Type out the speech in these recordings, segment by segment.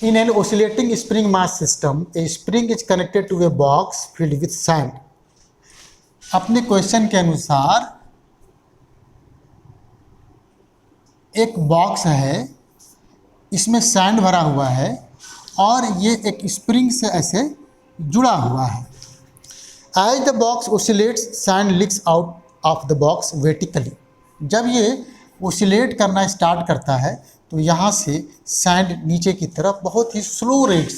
In an oscillating spring mass system, a spring is connected to a box filled with sand. अपने question के अनुसार एक box है, इसमें सैंड भरा हुआ है और ये एक स्प्रिंग से ऐसे जुड़ा हुआ है. As the box oscillates, sand leaks out of the box vertically. जब ये ओसिलेट करना स्टार्ट करता है तो यहाँ से सैंड नीचे की तरफ बहुत ही स्लो रेट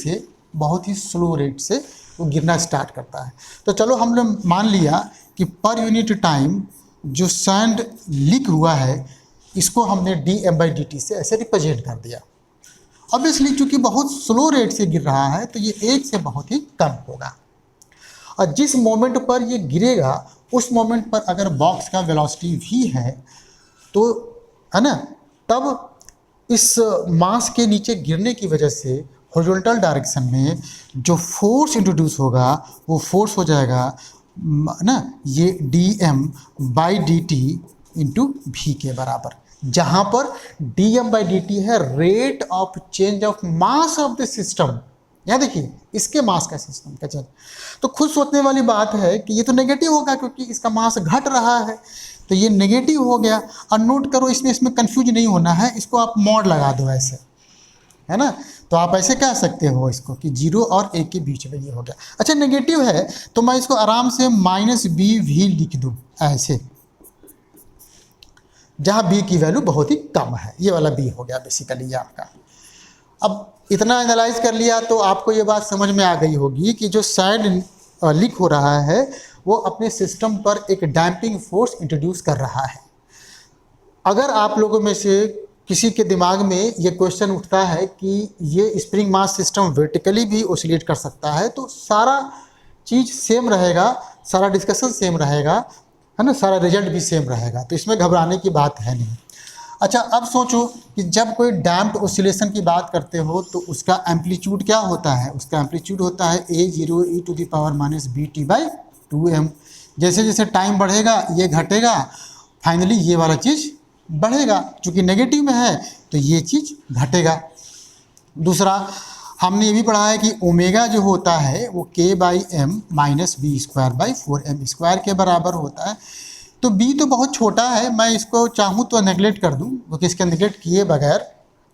से वो गिरना स्टार्ट करता है. तो चलो हमने मान लिया कि पर यूनिट टाइम जो सैंड लीक हुआ है इसको हमने dm/dt से ऐसे रिप्रेजेंट कर दिया. ऑब्वियसली चूँकि बहुत स्लो रेट से गिर रहा है तो ये 1 से बहुत ही कम होगा. और जिस मोमेंट पर ये गिरेगा उस मोमेंट पर अगर बॉक्स का वेलोसिटी v है तो है ना, तब इस मास के नीचे गिरने की वजह से हॉरिजॉन्टल डायरेक्शन में जो फोर्स इंट्रोड्यूस होगा वो फोर्स हो जाएगा ना ये dm/dt इंटू v के बराबर, जहाँ पर dm/dt है rate of change of mass of the system. यहाँ देखिए इसके मास का सिस्टम का चेंज. तो खुद सोचने वाली बात है कि ये तो नेगेटिव होगा क्योंकि इसका मास घट रहा है, तो ये नेगेटिव हो गया. और नोट करो इसमें कंफ्यूज नहीं होना है, इसको आप मॉड लगा दो ऐसे, है ना. तो आप ऐसे कह सकते हो इसको कि 0 और 1 के बीच में ये हो गया. अच्छा नेगेटिव है तो मैं इसको आराम से -bv लिख दूँ ऐसे, जहाँ b की वैल्यू बहुत ही कम है. ये वाला b हो गया बेसिकली ये आपका. अब इतना एनालाइज कर लिया तो आपको ये बात समझ में आ गई होगी कि जो सैंड लीक हो रहा है वो अपने सिस्टम पर एक डैम्पिंग फोर्स इंट्रोड्यूस कर रहा है. अगर आप लोगों में से किसी के दिमाग में ये क्वेश्चन उठता है कि ये स्प्रिंग मास सिस्टम वर्टिकली भी ओसिलेट कर सकता है, तो सारा चीज़ सेम रहेगा, सारा डिस्कशन सेम रहेगा, है ना, सारा रिजल्ट भी सेम रहेगा. तो इसमें घबराने की बात है नहीं. अच्छा अब सोचो कि जब कोई डैम्प्ड ओसिलेशन की बात करते हो तो उसका एम्पलीट्यूड क्या होता है. उसका एम्पलीट्यूड होता है a0e⁻bt/2m. जैसे जैसे टाइम बढ़ेगा ये घटेगा, फाइनली ये वाला चीज़ बढ़ेगा. चूँकि नेगेटिव में है तो ये चीज़ घटेगा. दूसरा हमने ये भी पढ़ा है कि ओमेगा जो होता है वो k/m - b²/4m² के बराबर होता है. तो b तो बहुत छोटा है, मैं इसको चाहूँ तो नेगलेक्ट कर दूँ क्योंकि इसका नेगलेक्ट किए बगैर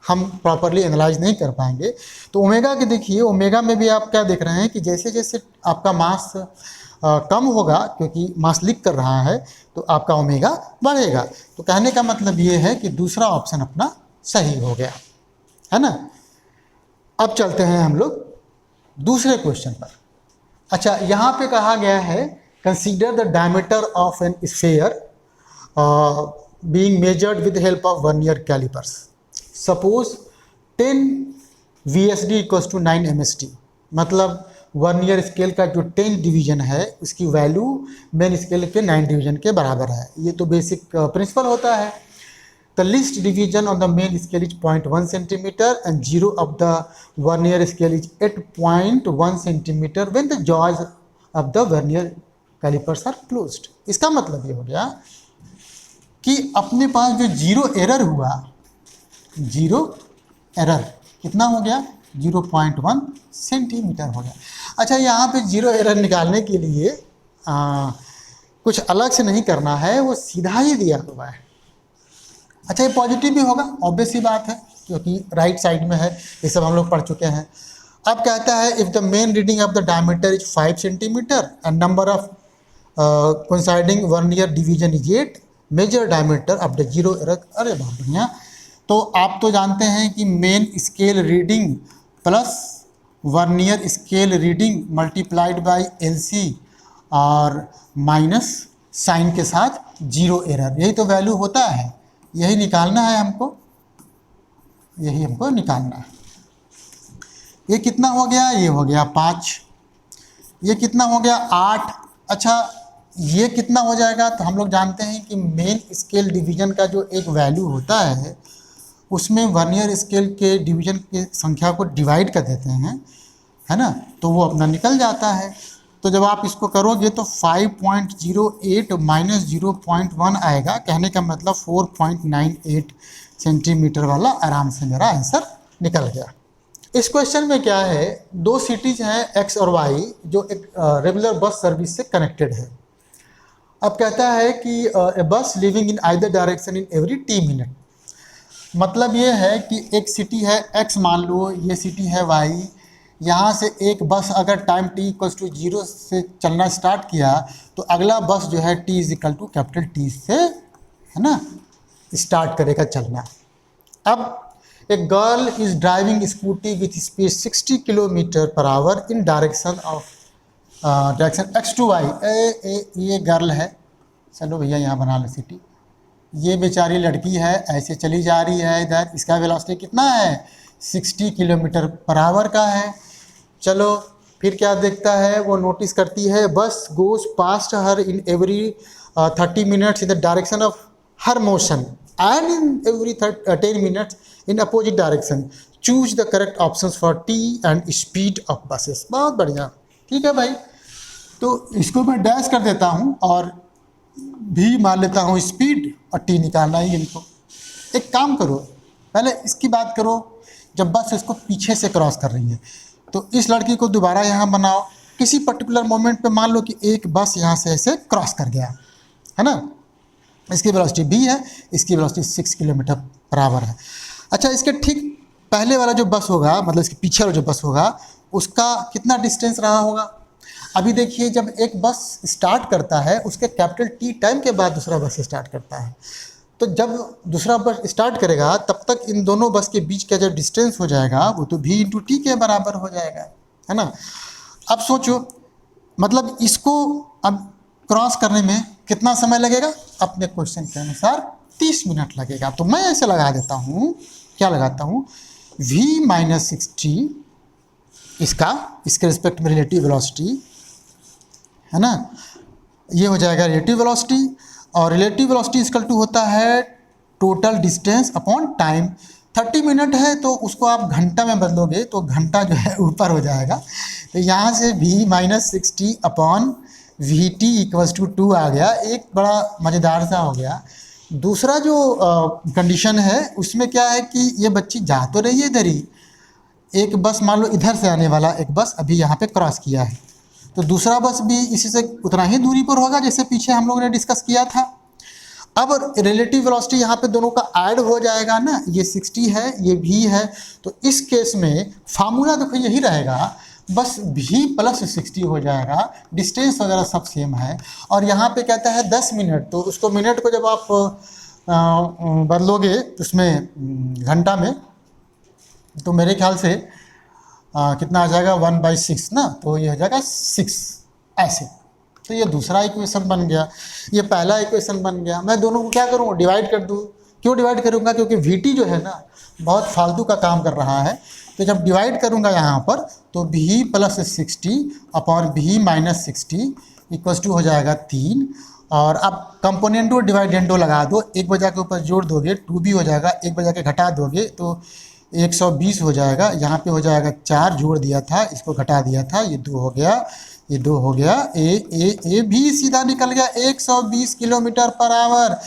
हम प्रॉपरली एनालाइज नहीं कर पाएंगे. तो ओमेगा के देखिए, ओमेगा में भी आप क्या देख रहे हैं कि जैसे जैसे आपका मास कम होगा क्योंकि मास लीक कर रहा है तो आपका ओमेगा बढ़ेगा. तो कहने का मतलब ये है कि दूसरा ऑप्शन अपना सही हो गया, है ना. अब चलते हैं हम लोग दूसरे क्वेश्चन पर. अच्छा यहाँ पे कहा गया है consider the diameter of an sphere being measured with help of vernier callipers. Suppose 10 VSD equals to 9 MSD. मतलब वर्नियर स्केल का जो 10 डिवीजन है उसकी वैल्यू मेन स्केल के 9 डिवीजन के बराबर है. ये तो बेसिक प्रिंसिपल होता है. The least division on the main scale is 0.1 centimeter and 0 of the vernier scale is 8.1 centimeter when the jaws of the vernier calipers are closed. इसका मतलब ये हो गया कि अपने पास जो जीरो एरर हुआ, जीरो एरर कितना हो गया 0.1 सेंटीमीटर हो गया. अच्छा यहाँ पे जीरो एरर निकालने के लिए कुछ अलग से नहीं करना है, वो सीधा ही दिया हुआ है. अच्छा ये पॉजिटिव भी होगा, ऑब्वियस ही बात है क्योंकि राइट साइड में है, ये सब हम लोग पढ़ चुके हैं. अब कहता है if the main reading of the diameter is 5 centimetre and number of coinciding vernier division is 8, measure diameter of the zero error. अरे बहुत बढ़िया. तो आप तो जानते हैं कि main scale reading plus vernier scale reading multiplied by LC और माइनस साइन के साथ जीरो एरर, यही तो वैल्यू होता है. यही निकालना है हमको, यही हमको निकालना है. ये कितना हो गया, ये हो गया 5, ये कितना हो गया 8. अच्छा ये कितना हो जाएगा, तो हम लोग जानते हैं कि मेन स्केल डिवीजन का जो एक वैल्यू होता है उसमें वर्नियर स्केल के डिवीजन की संख्या को डिवाइड कर देते हैं, है ना, तो वो अपना निकल जाता है. तो जब आप इसको करोगे तो 5.08 माइनस 0.1 आएगा. कहने का मतलब 4.98 सेंटीमीटर वाला आराम से मेरा आंसर निकल गया. इस क्वेश्चन में क्या है, दो सिटीज हैं एक्स और वाई जो एक रेगुलर बस सर्विस से कनेक्टेड है। अब कहता है कि ए बस living in either direction in every T minute. मतलब ये है कि एक सिटी है एक्स, मान लो ये सिटी है वाई, यहाँ से एक बस अगर टाइम t इक्वल्स टू 0 से चलना स्टार्ट किया तो अगला बस जो है t is equal to capital T से, है ना, स्टार्ट करेगा चलना। अब एक girl is driving Scooty with speed 60 kilometre per hour in direction of direction x to y। ये गर्ल है, चलो भैया यहाँ बना लो सिटी। ये बेचारी लड़की है, ऐसे चली जा रही है इधर, इसका वेलोसिटी कितना है 60 किलोमीटर पर आवर का है। चलो फिर क्या देखता है, वो नोटिस करती है बस goes past her in every 30 minutes in the direction of her motion and in every 10 minutes in opposite direction. Choose the correct options for T and speed of buses. बहुत बढ़िया, ठीक है भाई। तो इसको मैं डैश कर देता हूँ और भी मान लेता हूँ स्पीड, और टी निकालना ही इनको। एक काम करो, पहले इसकी बात करो, जब बस इसको पीछे से क्रॉस कर रही है तो इस लड़की को दोबारा यहाँ बनाओ। किसी पर्टिकुलर मोमेंट पे मान लो कि एक बस यहाँ से ऐसे क्रॉस कर गया, है ना, इसकी वेलोसिटी b है, इसकी वेलोसिटी 6 किलोमीटर पर आवर है। अच्छा, इसके ठीक पहले वाला जो बस होगा, मतलब इसके पीछे वाला जो बस होगा, उसका कितना डिस्टेंस रहा होगा। अभी देखिए, जब एक बस स्टार्ट करता है उसके कैपिटल T टाइम के बाद दूसरा बस स्टार्ट करता है, तो जब दूसरा बस स्टार्ट करेगा तब तक इन दोनों बस के बीच का जो डिस्टेंस हो जाएगा वो तो v इंटू टी के बराबर हो जाएगा, है ना। अब सोचो, मतलब इसको अब क्रॉस करने में कितना समय लगेगा, अपने क्वेश्चन के अनुसार 30 मिनट लगेगा। तो मैं ऐसे लगा देता हूँ, क्या लगाता हूँ, v माइनस 60 इसके रिस्पेक्ट में रिलेटिव वेलोसिटी, है ना, ये हो जाएगा रिलेटिव वेलोसिटी। और रिलेटिव वेलोसिटी इक्वल टू होता है total distance upon time. 30 minute है तो उसको आप घंटा में बदलोगे तो घंटा जो है ऊपर हो जाएगा। तो यहाँ से v minus 60 upon v t equals to 2 आ गया। एक बड़ा मज़ेदार सा हो गया। दूसरा जो कंडीशन है उसमें क्या है कि ये बच्ची जा तो रही है इधर ही, एक बस मान लो इधर से आने वाला एक बस अभी यहाँ पे क्रॉस किया है, तो दूसरा बस भी इसी से उतना ही दूरी पर होगा जैसे पीछे हम लोगों ने डिस्कस किया था। अब रिलेटिव वेलोसिटी यहाँ पे दोनों का ऐड हो जाएगा ना, ये 60 है ये v है, तो इस केस में फार्मूला देखो यही रहेगा, बस v प्लस 60 हो जाएगा, डिस्टेंस वगैरह सब सेम है। और यहाँ पे कहता है 10 मिनट, तो उसको मिनट को जब आप बदलोगे उसमें घंटा में, तो मेरे ख्याल से कितना आ जाएगा 1/6 ना, तो ये हो जाएगा 6 ऐसे। तो ये दूसरा इक्वेशन बन गया, ये पहला इक्वेशन बन गया। मैं दोनों को क्या करूँ, डिवाइड कर दूँ। क्यों डिवाइड करूँगा, क्योंकि वीटी जो है ना बहुत फालतू का काम कर रहा है। तो जब डिवाइड करूँगा यहाँ पर तो v plus 60 upon v minus 60 equals to हो जाएगा 3। और अब कंपोनेंटो डिवाइडेंडो लगा दो, एक बजा के ऊपर जोड़ दोगे 2b हो जाएगा, एक बजा के घटा दोगे तो 120 हो जाएगा। यहाँ पे हो जाएगा 4, जोड़ दिया था इसको घटा दिया था, ये 2 हो गया, ये 2 हो गया। ए भी सीधा निकल गया 120 किलोमीटर पर आवर।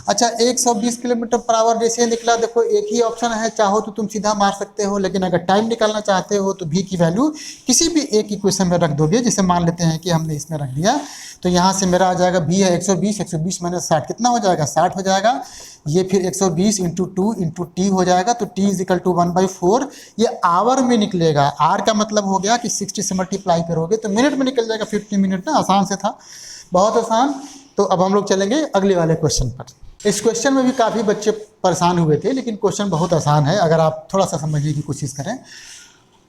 अच्छा 120 किलोमीटर पर आवर जैसे निकला, देखो एक ही ऑप्शन है, चाहो तो तुम सीधा मार सकते हो, लेकिन अगर टाइम निकालना चाहते हो तो भी की वैल्यू किसी भी एक इक्वेशन में रख दोगे। जैसे मान लेते हैं कि हमने इसमें रख दिया, तो यहाँ से मेरा आ जाएगा भी है 120, 120 माइनस 60 कितना हो जाएगा 60 हो जाएगा। ये फिर 120 इंटू 2 इंटू टी हो जाएगा, तो टी इज इक्वल टू 1/4। ये आवर में निकलेगा, आर का मतलब हो गया कि 60 से मल्टीप्लाई करोगे तो मिनट में निकल जाएगा, 50 मिनट ना, आसान से था, बहुत आसान। तो अब हम लोग चलेंगे अगले वाले क्वेश्चन पर। इस क्वेश्चन में भी काफ़ी बच्चे परेशान हुए थे, लेकिन क्वेश्चन बहुत आसान है अगर आप थोड़ा सा समझने की कोशिश करें।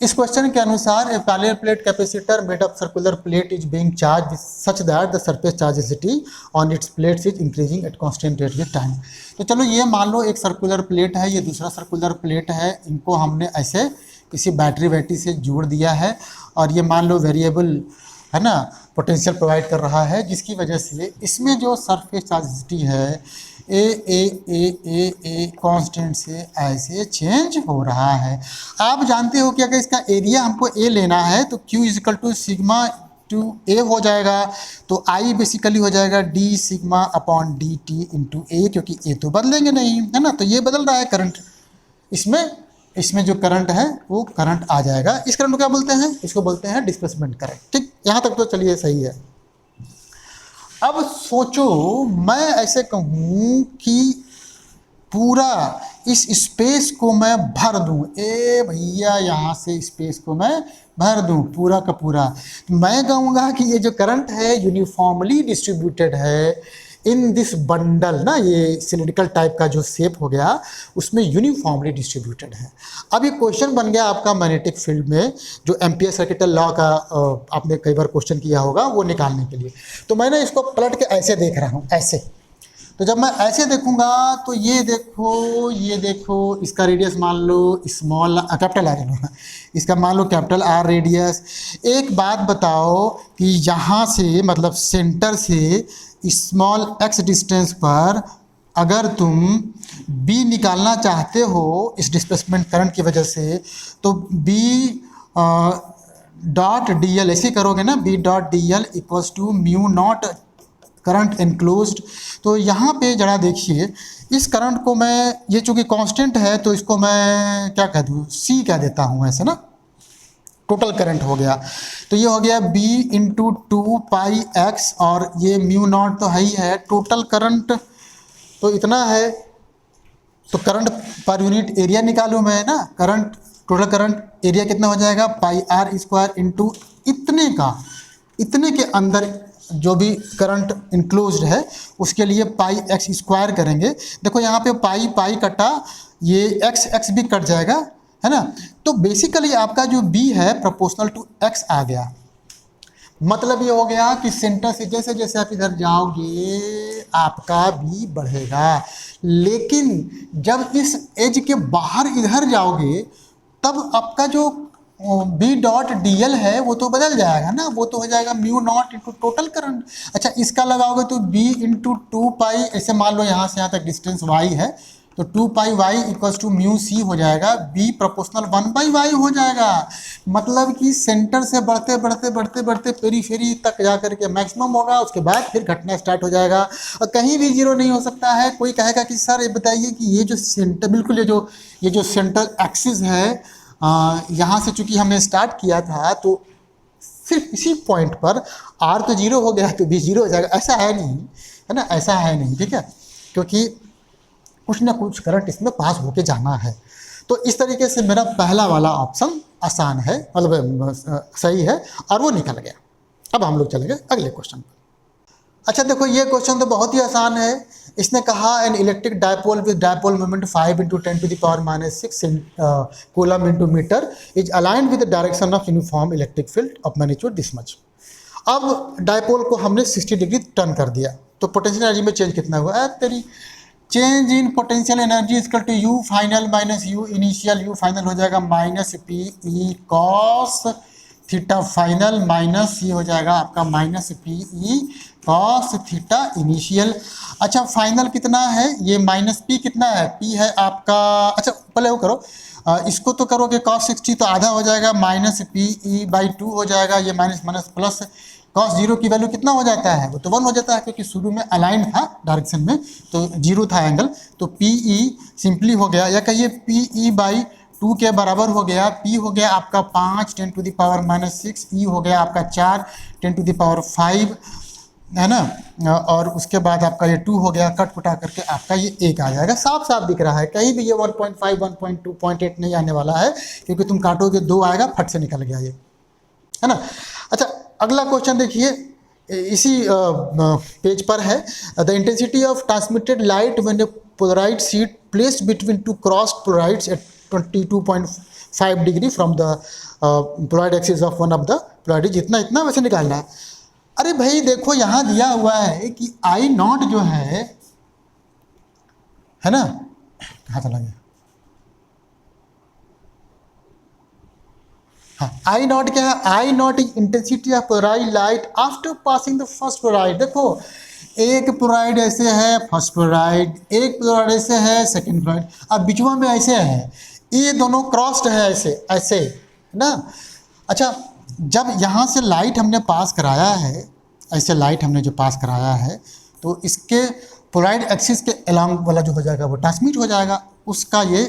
इस क्वेश्चन के अनुसार a parallel plate capacitor made of circular plate is being charge such that the surface charge density on its plates is increasing at constant rate with time. तो चलो ये मान लो एक सर्कुलर प्लेट है, ये दूसरा सर्कुलर प्लेट है, इनको हमने ऐसे किसी बैटरी से जोड़ दिया है, और ये मान लो वेरिएबल है ना पोटेंशियल प्रोवाइड कर रहा है, जिसकी वजह से इसमें जो सरफेस चार्जेसिटी है ए कांस्टेंट से ऐसे चेंज हो रहा है। आप जानते हो कि अगर इसका एरिया हमको ए लेना है तो Q is equal to sigma to A हो जाएगा, तो I बेसिकली हो जाएगा d sigma upon dt into A, क्योंकि ए तो बदलेंगे नहीं, है ना, तो ये बदल रहा है करंट, इसमें इसमें जो करंट है वो करंट आ जाएगा। इस करंट को क्या बोलते हैं? इसको बोलते हैं डिस्प्लेसमेंट करंट। ठीक, यहाँ तक तो चलिए सही है। अब सोचो मैं ऐसे कहूँ कि पूरा इस स्पेस को मैं भर दूं, ए भैया यहाँ से स्पेस को मैं भर दूं पूरा का पूरा, तो मैं कहूँगा कि ये जो करंट है यूनिफॉर्मली डिस्ट्रीब्यूटेड है इन दिस बंडल ना, ये सिलिंड्रिकल टाइप का जो शेप हो गया उसमें यूनिफॉर्मली डिस्ट्रीब्यूटेड है। अब ये क्वेश्चन बन गया आपका मैग्नेटिक फील्ड में जो एम्पियर सर्किटल लॉ का आपने कई बार क्वेश्चन किया होगा वो निकालने के लिए। तो मैं ना इसको पलट के ऐसे देख रहा हूँ, ऐसे। तो जब मैं ऐसे देखूंगा तो ये देखो इसका रेडियस मान लो स्मॉल कैपिटल आर लो, इसका मान लो कैपिटल आर रेडियस। एक बात बताओ कि यहाँ से मतलब सेंटर से स्मॉल एक्स डिस्टेंस पर अगर तुम बी निकालना चाहते हो इस डिस्प्लेसमेंट करंट की वजह से, तो बी डॉट डी एल ऐसे करोगे ना, b dot d l equals to mu naught current enclosed. तो यहाँ पे जरा देखिए, इस करंट को मैं, ये चूँकि कांस्टेंट है तो इसको मैं क्या कह दूँ, सी कह देता हूँ ऐसे ना, टोटल करंट हो गया। तो ये हो गया b इंटू 2πx और ये म्यू नॉट तो है ही है, टोटल करंट तो इतना है। तो करंट पर यूनिट एरिया निकालूँ मैं ना, करंट टोटल करंट एरिया कितना हो जाएगा, पाई आर स्क्वायर इंटू इतने के अंदर जो भी करंट इंक्लोज्ड है उसके लिए पाई एक्स स्क्वायर करेंगे। देखो यहाँ पे पाई कटा, ये एक्स भी कट जाएगा, है ना। तो बेसिकली आपका जो b है प्रोपोर्शनल टू x आ गया। मतलब ये हो गया कि सेंटर से जैसे जैसे आप इधर जाओगे आपका b बढ़ेगा, लेकिन जब इस एज के बाहर इधर जाओगे तब आपका जो बी डॉट डी एल है वो तो बदल जाएगा ना, वो तो हो जाएगा mu naught into total current. अच्छा, इसका लगाओगे तो बी इंटू 2π, ऐसे मान लो यहाँ से यहाँ तक डिस्टेंस y है तो 2πy equals to mu C हो जाएगा, b प्रोपोर्शनल 1/y हो जाएगा। मतलब कि सेंटर से बढ़ते बढ़ते बढ़ते बढ़ते पेरीफेरी तक जा करके मैक्सिमम होगा, उसके बाद फिर घटना स्टार्ट हो जाएगा और कहीं भी जीरो नहीं हो सकता है। कोई कहेगा कि सर ये बताइए कि ये जो सेंटर, बिल्कुल ये जो सेंट्रल एक्सिस है यहाँ से चूंकि हमने स्टार्ट किया था तो सिर्फ इसी पॉइंट पर आर तो जीरो हो गया तो भी जीरो हो जाएगा, ऐसा है नहीं, है ना, ऐसा है नहीं। ठीक है, क्योंकि कुछ ना कुछ करंट इसमें पास होके जाना है। तो इस तरीके से मेरा पहला वाला ऑप्शन आसान है, मतलब सही है और वो निकल गया। अब हम लोग चलेंगे अगले क्वेश्चन पर। अच्छा देखो, ये क्वेश्चन तो बहुत ही आसान है। इसने कहा an electric dipole with dipole moment 5 × 10⁻⁶ coulomb into metre is aligned with the direction of uniform electric field of magnitude this much. अब डायपोल को हमने 60 डिग्री टर्न कर दिया तो पोटेंशियल एनर्जी में चेंज कितना हुआ? तेरी change in potential energy equal to u final minus u initial. U final हो जाएगा minus p e cos theta final minus ये हो जाएगा आपका minus p e cos theta initial. अच्छा, फाइनल कितना है? ये माइनस पी कितना है? पी है आपका, अच्छा पहले वो करो, इसको तो करोगे cos 60 तो आधा हो जाएगा माइनस पी ई बाई 2 हो जाएगा, ये माइनस माइनस प्लस cos 0 की वैल्यू कितना हो जाता है? वो तो 1 हो जाता है क्योंकि शुरू में अलाइन था डायरेक्शन में तो 0 था एंगल, तो पी ई सिंपली हो गया, या कहिए पी ई बाई 2 के बराबर हो गया। p हो गया आपका 5 10⁻⁻⁶, e हो गया आपका 4 10⁻⁵, है ना, और उसके बाद आपका ये 2 हो गया, कट पुटा करके आपका ये 1 आ जाएगा। साफ साफ दिख रहा है, कहीं भी ये 1.5 1.2 0.8 नहीं आने वाला है क्योंकि तुम काटोगे 2 आएगा, फट से निकल गया ये, है ना। अच्छा, अगला क्वेश्चन देखिए, इसी पेज पर है। The intensity of transmitted light when a Polaroid sheet placed between two cross Polaroids at 22.5 degree from the Polaroid axis of one of the Polaroid, जितना इतना वैसे निकालना है। अरे भाई देखो, यहाँ दिया हुआ है कि आई नॉट जो है ना, कहाँ चला गया? हाँ, आई नॉट क्या है? I naught is intensity of Polaroid light after passing the first Polaroid. देखो, एक पोलराइड ऐसे है फर्स्ट पोलराइड, एक पोलराइड ऐसे है सेकंड पोलराइड, अब बीचवा में ऐसे है, ये दोनों क्रॉस्ड है ऐसे ऐसे, है ना। अच्छा, जब यहाँ से लाइट हमने पास कराया है, ऐसे लाइट हमने जो पास कराया है, तो इसके पोलराइड एक्सिस के अलोंग वाला जो हो जाएगा वो ट्रांसमिट हो जाएगा, उसका ये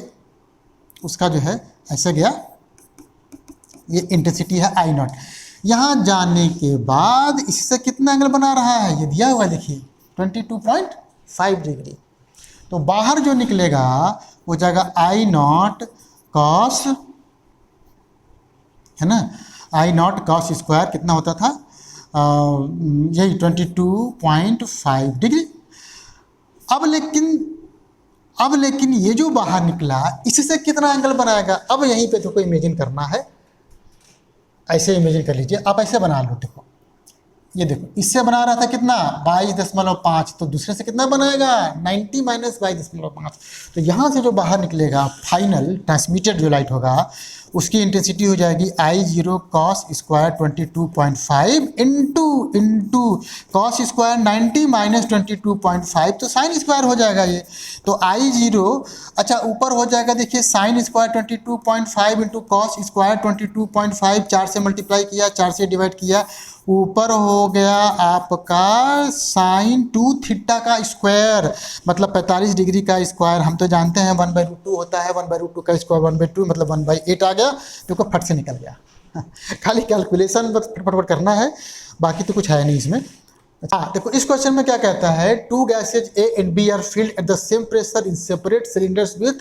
उसका जो है ऐसे गया, ये इंटेंसिटी है आई नॉट। यहाँ जाने के बाद इससे कितना एंगल बना रहा है, ये दिया हुआ है देखिए 22.5 डिग्री। तो बाहर जो निकलेगा वो जाएगा आई नॉट कॉस, है ना, आई नॉट कॉस स्क्वायर कितना होता था, यही 22.5 डिग्री। अब लेकिन ये जो बाहर निकला इससे कितना एंगल बनाएगा, अब यहीं पे तो कोई इमेजिन करना है, ऐसे इमेजिन कर लीजिए, आप ऐसे बना लो। देखो ये देखो, इससे बना रहा था कितना 22.5, तो दूसरे से कितना बनाएगा 90 माइनस 22.5। तो यहाँ से जो बाहर निकलेगा फाइनल ट्रांसमिटेड जो लाइट होगा उसकी इंटेंसिटी हो जाएगी I0 cos square 22.5 into cos square 90 minus 22.5, तो साइन स्क्वायर हो जाएगा ये। तो I0 अच्छा ऊपर हो जाएगा, देखिए sine square 22.5 into cos square 22.5, 4 से मल्टीप्लाई किया, 4 से डिवाइड किया, ऊपर हो गया आपका साइन 2 थीटा का स्क्वायर, मतलब 45 डिग्री का स्क्वायर। हम तो जानते हैं 1/√2 होता है, 1/√2 का स्क्वायर 1/2 मतलब 1/8 आ गया, देखो फट से निकल गया। खाली कैलकुलेशन बस फटफट करना है, बाकी तो कुछ है नहीं इसमें। हाँ देखो इस क्वेश्चन में क्या कहता है, 2 gases A and B are filled at the same pressure in separate cylinders with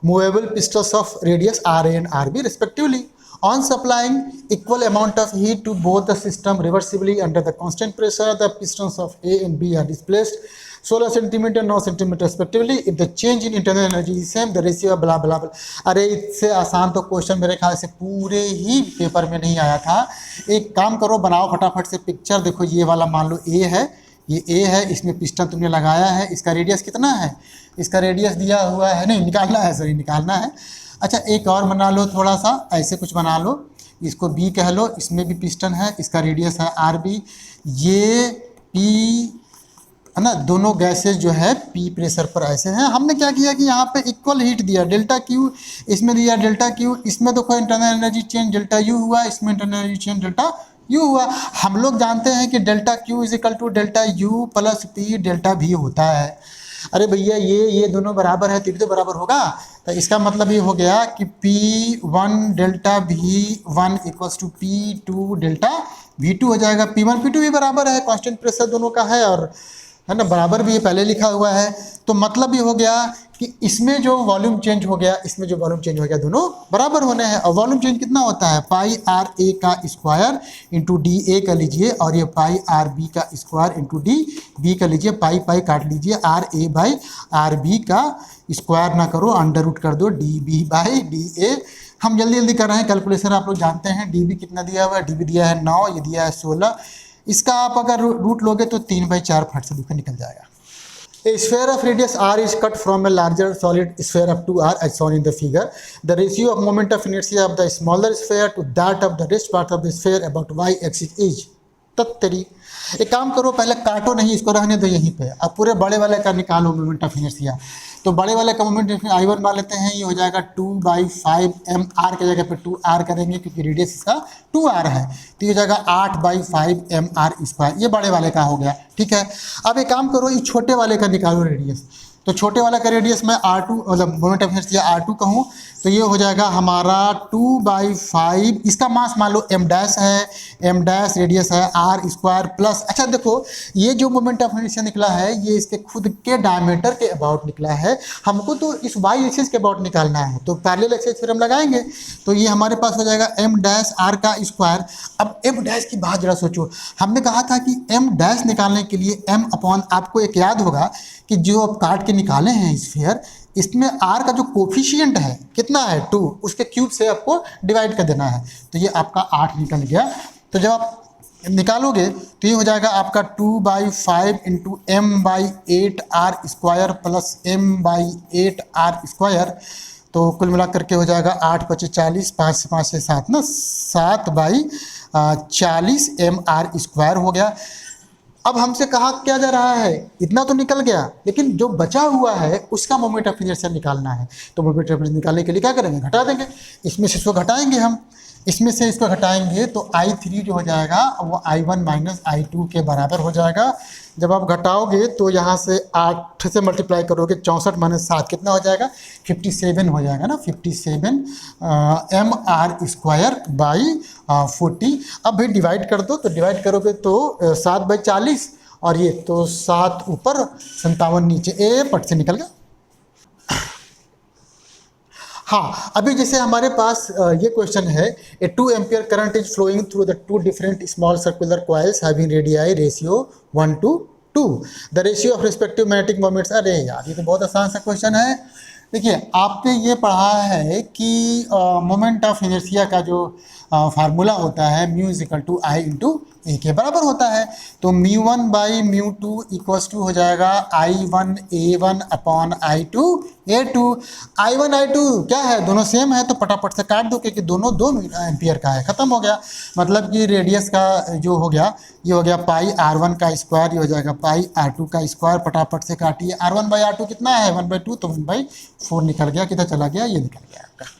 movable pistons of radius RA and RB respectively. On supplying equal amount of heat to both the system reversibly under the constant pressure, the pistons of A and B are displaced 16 centimeter 9 centimeter respectively. If the change in internal energy is same, the ratio of blah blah blah. अरे इससे आसान तो question मेरे ख्याल से पूरे ही paper में नहीं आया था। एक काम करो, बनाओ फटाफट से पिक्चर। देखो ये वाला मान लो A है, ये A है, इसमें पिस्टन तुमने लगाया है, इसका रेडियस कितना है, इसका रेडियस दिया हुआ है, नहीं निकालना है, सॉरी निकालना है। अच्छा एक और बना लो, थोड़ा सा ऐसे कुछ बना लो, इसको B कह लो, इसमें भी पिस्टन है, इसका रेडियस है RB, ये P है ना, दोनों गैसेस जो है P प्रेशर पर ऐसे हैं। हमने क्या किया कि यहाँ पे इक्वल हीट दिया डेल्टा Q, इसमें दिया डेल्टा Q, इसमें देखो internal energy change delta U हुआ, इसमें internal energy change delta U हुआ। हम लोग जानते हैं कि delta Q is equal to delta U plus P delta V होता है। अरे भैया ये दोनों बराबर है, तो बराबर होगा, तो इसका मतलब ये हो गया कि P1 delta V1 equals to P2 delta V2 हो जाएगा। P1 P2 भी बराबर है, कांस्टेंट प्रेशर दोनों का है, और है ना बराबर भी ये पहले लिखा हुआ है। तो मतलब ये हो गया कि इसमें जो वॉल्यूम चेंज हो गया, इसमें जो वॉल्यूम चेंज हो गया, दोनों बराबर होने हैं। और वॉल्यूम चेंज कितना होता है, पाई आर ए का स्क्वायर इंटू डी ए का लीजिए, और ये पाई आर बी का स्क्वायर इंटू डी बी का लीजिए, पाई पाई काट लीजिए, r a by r b का स्क्वायर ना करो, अंडर रूट कर दो d b by d a. हम जल्दी जल्दी कर रहे हैं, कैलकुलेशन आप लोग जानते हैं। डी बी कितना दिया हुआ है, डी बी दिया है 9, ये दिया है 16, इसका आप अगर रूट लोगे तो 3/4 फट से निकल जाएगा। A sphere of radius r is cut from a larger solid sphere of 2r as shown in the figure. The ratio of moment of inertia of the smaller sphere to that of the rest part of the sphere about y axis is तत्तरी। एक काम करो, पहले काटो नहीं, इसको रहने दो यहीं पे। अब पूरे बड़े वाले का निकालो मोमेंट ऑफ इनर्शिया। तो बड़े वाले का मोमेंट I1 मान लेते हैं, ये हो जाएगा 2/5 mr के जगह पे 2r करेंगे क्योंकि रेडियस इसका 2r है, तो ये हो जाएगा 8/5 mr स्क्वायर। ये बड़े वाले का हो गया, ठीक है। अब एक काम करो, ये छोटे वाले का निकालो रेडियस। तो छोटे वाले का रेडियस मैं R2 मतलब मोमेंट ऑफ इनर्शिया R2 कहूँ तो ये हो जाएगा हमारा 2/5, इसका मास मान लो m डैश है, m डैश रेडियस है r स्क्वायर प्लस। अच्छा देखो ये जो मोमेंट ऑफ इनर्शिया निकला है ये इसके खुद के डायमीटर के अबाउट निकला है, हमको तो इस y एक्सिस के अबाउट निकालना है, तो पैरेलल एक्सिस फिर हम लगाएंगे। तो ये हमारे पास हो जाएगा m डैश r का स्क्वायर। अब m डैश की बात जरा सोचो, हमने कहा था कि m डैश निकालने के लिए m अपॉन, आपको एक याद होगा कि जो आप काट के निकाले हैं स्फीयर, इसमें r का जो कोफिशिएंट है कितना है 2, उसके क्यूब से आपको डिवाइड कर देना है, तो ये आपका 8 निकल गया। तो जब आप निकालोगे तो ये हो जाएगा आपका 2/5 into m/8 r square plus m/8 r square. तो कुल मिला करके हो जाएगा 8 × 5 = 40, 5 से 5 से 7 ना, 7/40 mr स्क्वायर हो गया। अब हमसे कहा क्या जा रहा है, इतना तो निकल गया, लेकिन जो बचा हुआ है उसका मोमेंट ऑफ इनर्शिया निकालना है। तो मोमेंट ऑफ इनर्शिया निकालने के लिए क्या करेंगे, घटा देंगे, इसमें से इसको घटाएंगे हम, इसमें से इसको घटाएंगे तो I3 जो हो जाएगा वो I1 माइनस I2 के बराबर हो जाएगा। जब आप घटाओगे तो यहाँ से 8 से मल्टीप्लाई करोगे, 64 माइनस 7 कितना हो जाएगा, 57 हो जाएगा ना, 57 MR² बाई 40। अब भाई डिवाइड कर दो, तो डिवाइड करोगे तो 7/40 और ये तो 7 ऊपर 57 नीचे, पट से निकल गया। हाँ, अभी जैसे हमारे पास ये क्वेश्चन है, a 2 ampere current is flowing through the 2 different small circular coils having radii ratio 1:2। The ratio of respective magnetic moments. अरे यार, ये तो बहुत आसान सा क्वेश्चन है। देखिए, आपने ये पढ़ा है कि मोमेंट ऑफ इनर्शिया का जो फार्मूला होता है mu is equal to I into A के बराबर होता है। तो μ1 बाई μ2 इक्वल्स टू हो जाएगा I1A1 upon I2 A2। I1 I2 क्या है, दोनों सेम है, तो पटापट से काट दो क्योंकि दोनों 2 एम्पियर का है, ख़त्म हो गया। मतलब कि रेडियस का जो हो गया, ये हो गया पाई R1 का स्क्वायर, ये हो जाएगा पाई R2 का स्क्वायर। पटापट से काटिए, R1 बाई R2 कितना है, 1/2, तो 1/4 निकल गया। किधर चला गया, ये निकल गया आपका।